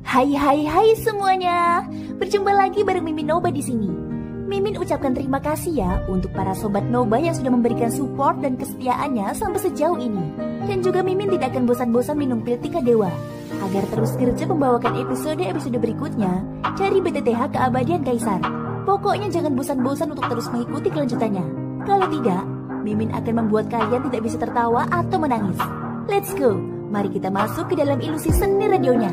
Hai semuanya. Berjumpa lagi bareng Mimin Noba di sini. Mimin ucapkan terima kasih ya untuk para sobat Noba yang sudah memberikan support dan kesetiaannya sampai sejauh ini. Dan juga Mimin tidak akan bosan-bosan minum pil Tika Dewa agar terus kerja membawakan episode-episode berikutnya dari BTTH Keabadian Kaisar. Pokoknya jangan bosan-bosan untuk terus mengikuti kelanjutannya. Kalau tidak, Mimin akan membuat kalian tidak bisa tertawa atau menangis. Let's go, mari kita masuk ke dalam ilusi seni radionya.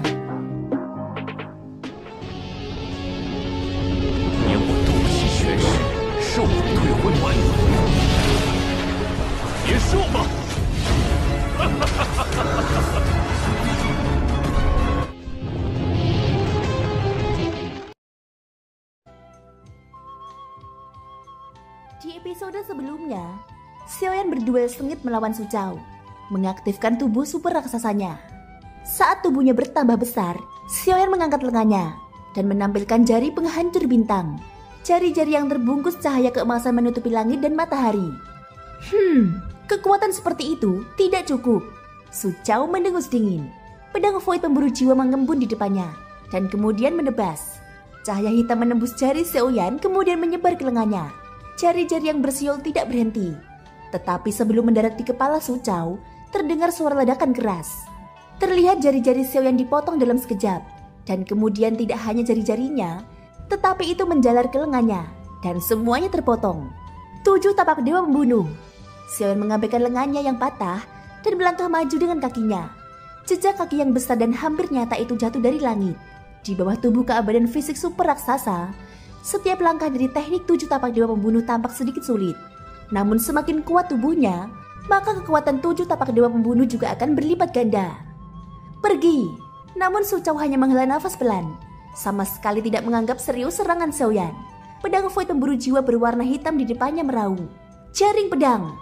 Di episode sebelumnya, Xiaoyan berduel sengit melawan Su Chao, mengaktifkan tubuh super raksasanya. Saat tubuhnya bertambah besar, Xiaoyan mengangkat lengannya dan menampilkan jari penghancur bintang. Jari-jari yang terbungkus cahaya keemasan menutupi langit dan matahari. Kekuatan seperti itu tidak cukup. Su Chao mendengus dingin. Pedang void pemburu jiwa mengembun di depannya dan kemudian menebas. Cahaya hitam menembus jari Xiaoyan kemudian menyebar ke lengannya. Jari-jari yang bersiul tidak berhenti. Tetapi sebelum mendarat di kepala Su Chao, terdengar suara ledakan keras. Terlihat jari-jari Xiaoyan dipotong dalam sekejap. Dan kemudian tidak hanya jari-jarinya, tetapi itu menjalar ke lengannya. Dan semuanya terpotong. 7 tapak dewa membunuh. Xiaoyan mengabaikan lengannya yang patah dan melangkah maju dengan kakinya. Jejak kaki yang besar dan hampir nyata itu jatuh dari langit. Di bawah tubuh keabadian fisik super raksasa, setiap langkah dari teknik 7 tapak dewa pembunuh tampak sedikit sulit. Namun semakin kuat tubuhnya, maka kekuatan 7 tapak dewa pembunuh juga akan berlipat ganda. Pergi! Namun Su Chao hanya menghela nafas pelan. Sama sekali tidak menganggap serius serangan Xiaoyan. Pedang void pemburu jiwa berwarna hitam di depannya meraung. Jaring pedang!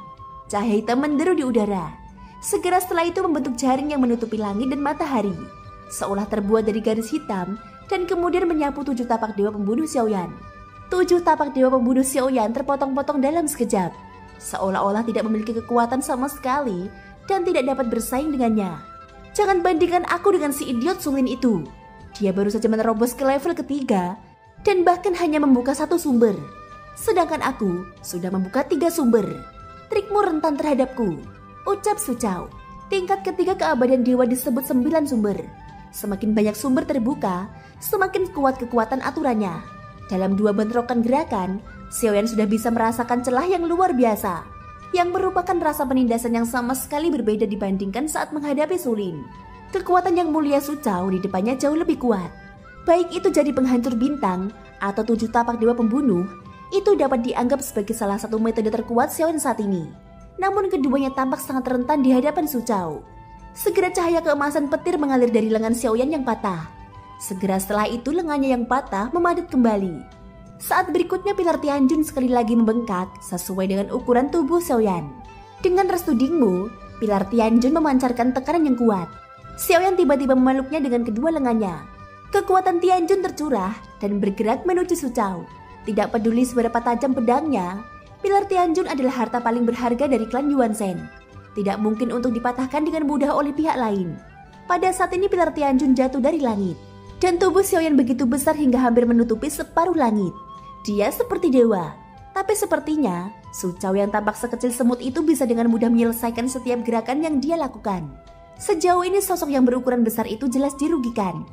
Cahaya hitam menderu di udara. Segera setelah itu membentuk jaring yang menutupi langit dan matahari. Seolah terbuat dari garis hitam dan kemudian menyapu 7 tapak dewa pembunuh Xiaoyan. 7 tapak dewa pembunuh Xiaoyan terpotong-potong dalam sekejap. Seolah-olah tidak memiliki kekuatan sama sekali dan tidak dapat bersaing dengannya. Jangan bandingkan aku dengan si idiot Sulin itu. Dia baru saja menerobos ke level ketiga dan bahkan hanya membuka 1 sumber. Sedangkan aku sudah membuka 3 sumber. Trikmu rentan terhadapku, ucap Su Chao. Tingkat ketiga keabadian dewa disebut 9 sumber. Semakin banyak sumber terbuka, semakin kuat kekuatan aturannya. Dalam 2 bentrokan gerakan, Xiaoyan sudah bisa merasakan celah yang luar biasa, yang merupakan rasa penindasan yang sama sekali berbeda dibandingkan saat menghadapi Sulin. Kekuatan yang mulia Su Chao di depannya jauh lebih kuat. Baik itu jadi penghancur bintang atau 7 tapak dewa pembunuh, itu dapat dianggap sebagai salah satu metode terkuat Xiaoyan saat ini. Namun keduanya tampak sangat rentan di hadapan Su Chao. Segera cahaya keemasan petir mengalir dari lengan Xiaoyan yang patah. Segera setelah itu lengannya yang patah memadat kembali. Saat berikutnya pilar Tianjun sekali lagi membengkak sesuai dengan ukuran tubuh Xiaoyan. Dengan restu Dingmu, pilar Tianjun memancarkan tekanan yang kuat. Xiaoyan tiba-tiba memeluknya dengan kedua lengannya. Kekuatan Tianjun tercurah dan bergerak menuju Su Chao. Tidak peduli seberapa tajam pedangnya, pilar Tianjun adalah harta paling berharga dari klan Yuan Shen. Tidak mungkin untuk dipatahkan dengan mudah oleh pihak lain. Pada saat ini pilar Tianjun jatuh dari langit. Dan tubuh Xiaoyan begitu besar hingga hampir menutupi separuh langit. Dia seperti dewa. Tapi sepertinya, Su Chao yang tampak sekecil semut itu bisa dengan mudah menyelesaikan setiap gerakan yang dia lakukan. Sejauh ini sosok yang berukuran besar itu jelas dirugikan.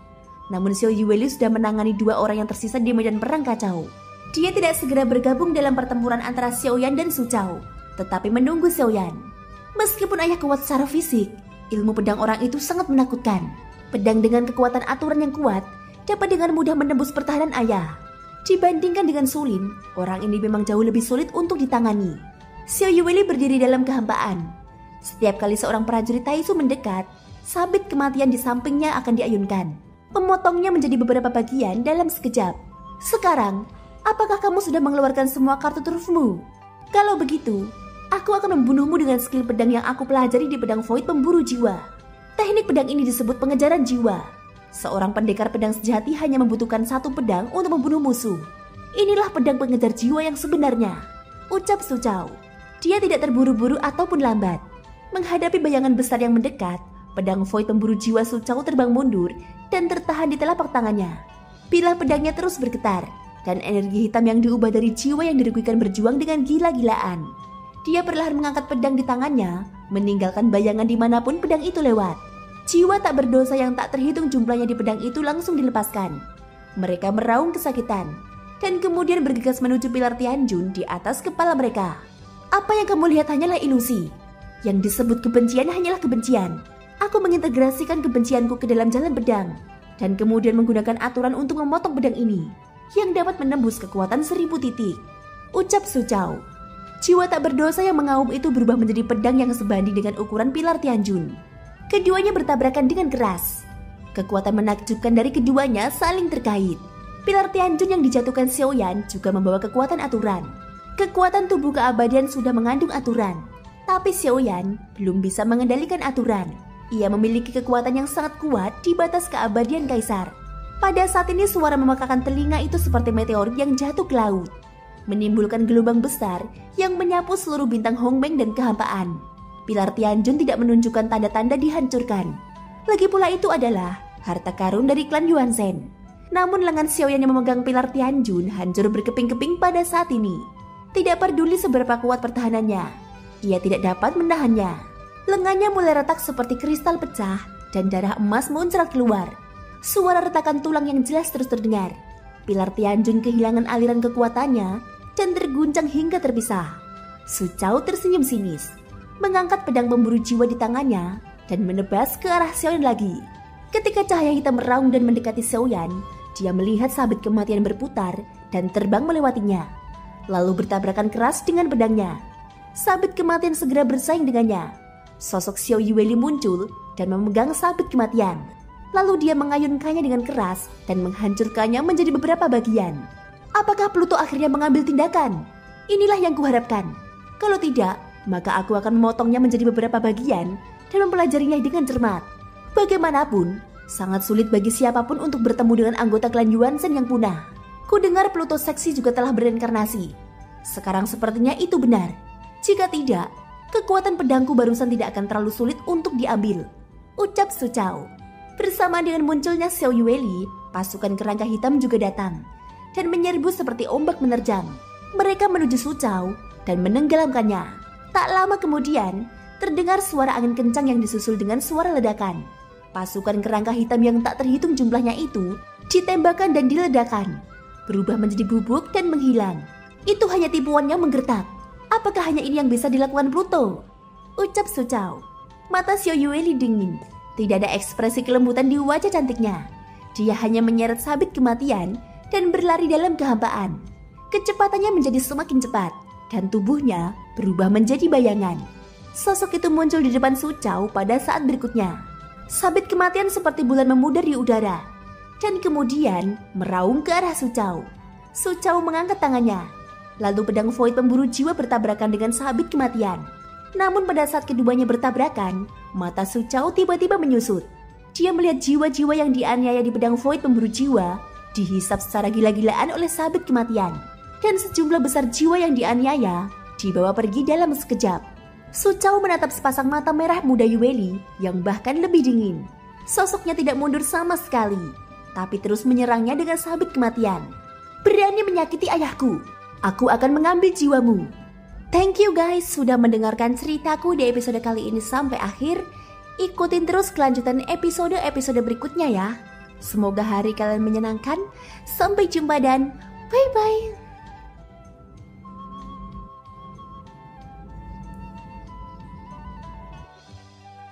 Namun Xiao Yueli sudah menangani 2 orang yang tersisa di medan perang kacau. Dia tidak segera bergabung dalam pertempuran antara Xiaoyan dan Su Chao, tetapi menunggu Xiaoyan. Meskipun ayah kuat secara fisik, ilmu pedang orang itu sangat menakutkan. Pedang dengan kekuatan aturan yang kuat dapat dengan mudah menembus pertahanan ayah. Dibandingkan dengan Sulin, orang ini memang jauh lebih sulit untuk ditangani. Xiao Yueli berdiri dalam kehampaan. Setiap kali seorang prajurit Taisu mendekat, sabit kematian di sampingnya akan diayunkan, memotongnya menjadi beberapa bagian dalam sekejap. Sekarang, apakah kamu sudah mengeluarkan semua kartu trufmu? Kalau begitu, aku akan membunuhmu dengan skill pedang yang aku pelajari di pedang void pemburu jiwa. Teknik pedang ini disebut pengejaran jiwa. Seorang pendekar pedang sejati hanya membutuhkan 1 pedang untuk membunuh musuh. Inilah pedang pengejar jiwa yang sebenarnya, ucap Su Chao. Dia tidak terburu-buru ataupun lambat. Menghadapi bayangan besar yang mendekat, Pedang void pemburu jiwa Su Chao terbang mundur dan tertahan di telapak tangannya. Bilah pedangnya terus bergetar, dan energi hitam yang diubah dari jiwa yang dirugikan berjuang dengan gila-gilaan. Dia perlahan mengangkat pedang di tangannya, meninggalkan bayangan dimanapun pedang itu lewat. Jiwa tak berdosa yang tak terhitung jumlahnya di pedang itu langsung dilepaskan. Mereka meraung kesakitan, dan kemudian bergegas menuju pilar Tianjun di atas kepala mereka. Apa yang kamu lihat hanyalah ilusi. Yang disebut kebencian hanyalah kebencian. Aku mengintegrasikan kebencianku ke dalam jalan pedang, dan kemudian menggunakan aturan untuk memotong pedang ini, yang dapat menembus kekuatan 1000 titik. Ucap Su Chao. Jiwa tak berdosa yang mengaum itu berubah menjadi pedang yang sebanding dengan ukuran pilar Tianjun. Keduanya bertabrakan dengan keras. Kekuatan menakjubkan dari keduanya saling terkait. Pilar Tianjun yang dijatuhkan Xiaoyan juga membawa kekuatan aturan. Kekuatan tubuh keabadian sudah mengandung aturan, tapi Xiaoyan belum bisa mengendalikan aturan. Ia memiliki kekuatan yang sangat kuat di batas keabadian kaisar. Pada saat ini suara memekakan telinga itu seperti meteorit yang jatuh ke laut, menimbulkan gelombang besar yang menyapu seluruh bintang Hongbeng dan kehampaan. Pilar Tianjun tidak menunjukkan tanda-tanda dihancurkan. Lagi pula itu adalah harta karun dari klan Yuanzhen. Namun lengan Xiaoyan yang memegang pilar Tianjun hancur berkeping-keping pada saat ini. Tidak peduli seberapa kuat pertahanannya, ia tidak dapat menahannya. Lengannya mulai retak seperti kristal pecah dan darah emas muncrat keluar. Suara retakan tulang yang jelas terus terdengar. Pilar Tianjun kehilangan aliran kekuatannya dan terguncang hingga terpisah. Su Chao tersenyum sinis, mengangkat pedang pemburu jiwa di tangannya dan menebas ke arah Xiaoyan lagi. Ketika cahaya hitam meraung dan mendekati Xiaoyan, dia melihat sabit kematian berputar dan terbang melewatinya, lalu bertabrakan keras dengan pedangnya. Sabit kematian segera bersaing dengannya. Sosok Xiao Yueli muncul dan memegang sabit kematian. Lalu dia mengayunkannya dengan keras dan menghancurkannya menjadi beberapa bagian. Apakah Pluto akhirnya mengambil tindakan? Inilah yang kuharapkan. Kalau tidak, maka aku akan memotongnya menjadi beberapa bagian dan mempelajarinya dengan cermat. Bagaimanapun, sangat sulit bagi siapapun untuk bertemu dengan anggota klan Yuanzhen yang punah. Kudengar Pluto seksi juga telah bereinkarnasi. Sekarang sepertinya itu benar. Jika tidak, kekuatan pedangku barusan tidak akan terlalu sulit untuk diambil. Ucap Su Chao. Bersama dengan munculnya Xiao Yueli, pasukan kerangka hitam juga datang dan menyerbu seperti ombak menerjang. Mereka menuju Su Chao dan menenggelamkannya. Tak lama kemudian, terdengar suara angin kencang yang disusul dengan suara ledakan. Pasukan kerangka hitam yang tak terhitung jumlahnya itu ditembakkan dan diledakkan, berubah menjadi bubuk dan menghilang. Itu hanya tipuan yang menggertak. Apakah hanya ini yang bisa dilakukan Pluto? Ucap Su Chao. Mata Xiao Yueli dingin. Tidak ada ekspresi kelembutan di wajah cantiknya. Dia hanya menyeret sabit kematian dan berlari dalam kehampaan. Kecepatannya menjadi semakin cepat dan tubuhnya berubah menjadi bayangan. Sosok itu muncul di depan Su Chao pada saat berikutnya. Sabit kematian seperti bulan memudar di udara dan kemudian meraung ke arah Su Chao. Su Chao mengangkat tangannya. Lalu pedang void pemburu jiwa bertabrakan dengan sabit kematian. Namun pada saat keduanya bertabrakan, mata Su Chao tiba-tiba menyusut. Dia melihat jiwa-jiwa yang dianiaya di pedang void pemburu jiwa dihisap secara gila-gilaan oleh sabit kematian. Dan sejumlah besar jiwa yang dianiaya dibawa pergi dalam sekejap. Su Chao menatap sepasang mata merah muda Yueli yang bahkan lebih dingin. Sosoknya tidak mundur sama sekali, tapi terus menyerangnya dengan sabit kematian. Berani menyakiti ayahku, aku akan mengambil jiwamu. Thank you guys sudah mendengarkan ceritaku di episode kali ini sampai akhir. Ikutin terus kelanjutan episode-episode berikutnya ya. Semoga hari kalian menyenangkan. Sampai jumpa dan bye-bye.